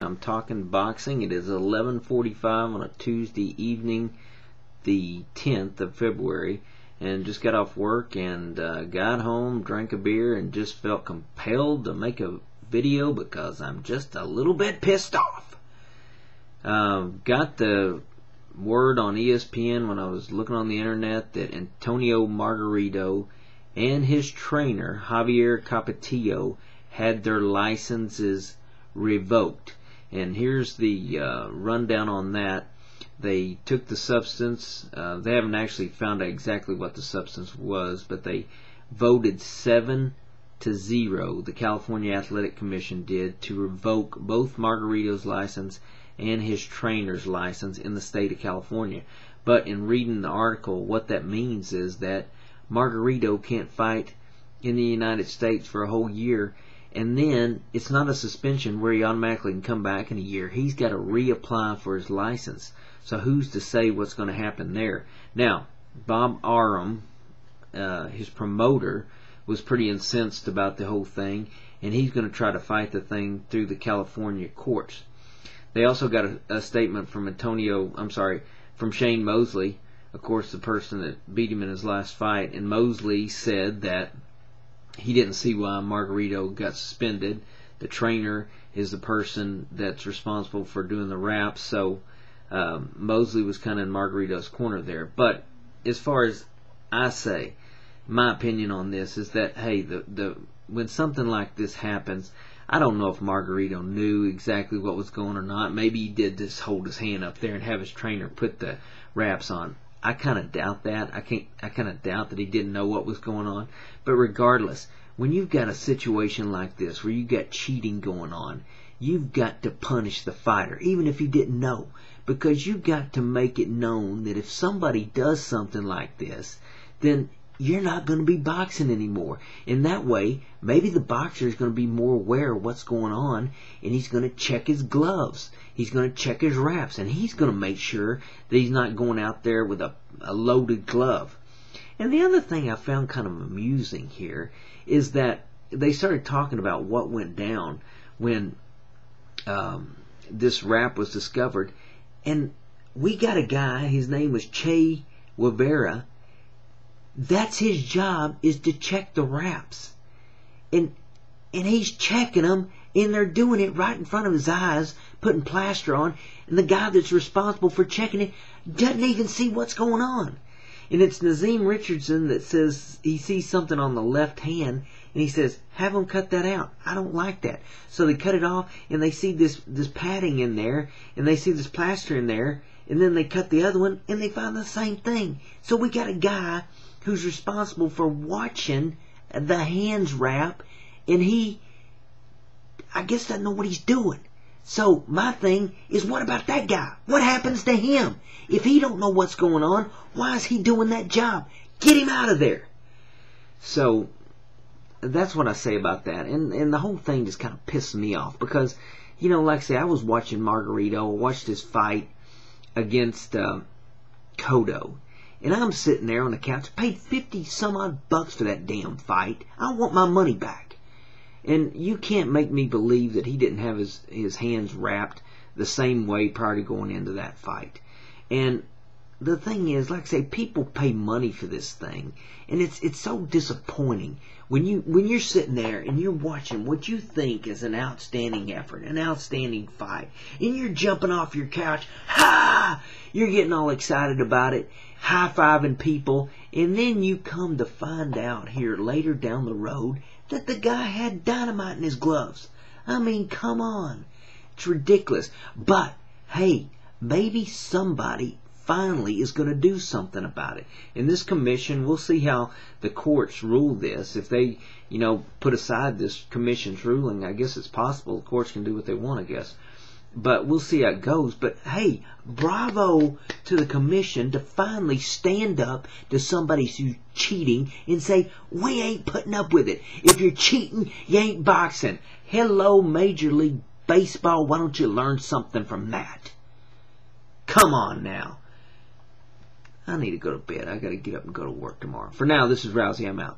I'm talking boxing. It is 11:45 on a Tuesday evening, the 10th of February, and just got off work and got home, drank a beer, and just felt compelled to make a video because I'm just a little bit pissed off. Got the word on ESPN when I was looking on the internet that Antonio Margarito and his trainer Javier Capetillo had their licenses revoked. And here's the rundown on that. They took the substance. They haven't actually found out exactly what the substance was, but they voted 7-0. The California Athletic Commission did to revoke both Margarito's license and his trainer's license in the state of California. But in reading the article, what that means is that Margarito can't fight in the United States for a whole year, and then it's not a suspension where he automatically can come back in a year. He's got to reapply for his license. So who's to say what's going to happen there? Now, Bob Arum, his promoter, was pretty incensed about the whole thing, and he's going to try to fight the thing through the California courts. They also got a statement from from Shane Mosley, of course, the person that beat him in his last fight, and Mosley said that he didn't see why Margarito got suspended. The trainer is the person that's responsible for doing the raps, so Mosley was kind of in Margarito's corner there. But as far as I say, my opinion on this is that, hey, when something like this happens, I don't know if Margarito knew exactly what was going on or not. Maybe he did just hold his hand up there and have his trainer put the wraps on. I kind of doubt that. I kind of doubt that he didn't know what was going on. But regardless, when you've got a situation like this where you've got cheating going on, you've got to punish the fighter, even if you didn't know, because you've got to make it known that if somebody does something like this, then you're not going to be boxing anymore. In that way, maybe the boxer is going to be more aware of what's going on, and he's going to check his gloves. He's going to check his wraps, and he's going to make sure that he's not going out there with a loaded glove. And the other thing I found kind of amusing here is that they started talking about what went down when this wrap was discovered. And we got a guy, his name was Che Guevara. That's his job, is to check the wraps. And he's checking them, and they're doing it right in front of his eyes, putting plaster on, and the guy that's responsible for checking it doesn't even see what's going on. And it's Nazim Richardson that says he sees something on the left hand, and he says, have them cut that out. I don't like that. So they cut it off, and they see this padding in there, and they see this plaster in there, and then they cut the other one, and they find the same thing. So we got a guy who's responsible for watching the hands wrap, and he, I guess, doesn't know what he's doing. So my thing is, what about that guy? What happens to him? If he don't know what's going on, why is he doing that job? Get him out of there. So that's what I say about that. And the whole thing just kind of pissed me off because, you know, like I say, I was watching Margarito. I watched his fight against Cotto. And I'm sitting there on the couch, paid 50 some odd bucks for that damn fight. I want my money back. And you can't make me believe that he didn't have his hands wrapped the same way prior to going into that fight. And the thing is, like I say, people pay money for this thing, and it's so disappointing when you're sitting there and you're watching what you think is an outstanding effort, an outstanding fight, and you're jumping off your couch, ha! You're getting all excited about it, high-fiving people, and then you come to find out here later down the road that the guy had dynamite in his gloves. I mean, come on. It's ridiculous. But, hey, maybe somebody finally is going to do something about it. In this commission, we'll see how the courts rule this. If they, put aside this commission's ruling, I guess it's possible the courts can do what they want, I guess. But we'll see how it goes. But, hey, bravo to the commission to finally stand up to somebody who's cheating and say, we ain't putting up with it. If you're cheating, you ain't boxing. Hello, Major League Baseball. Why don't you learn something from that? Come on now. I need to go to bed. I got to get up and go to work tomorrow. For now, this is Rousey. I'm out.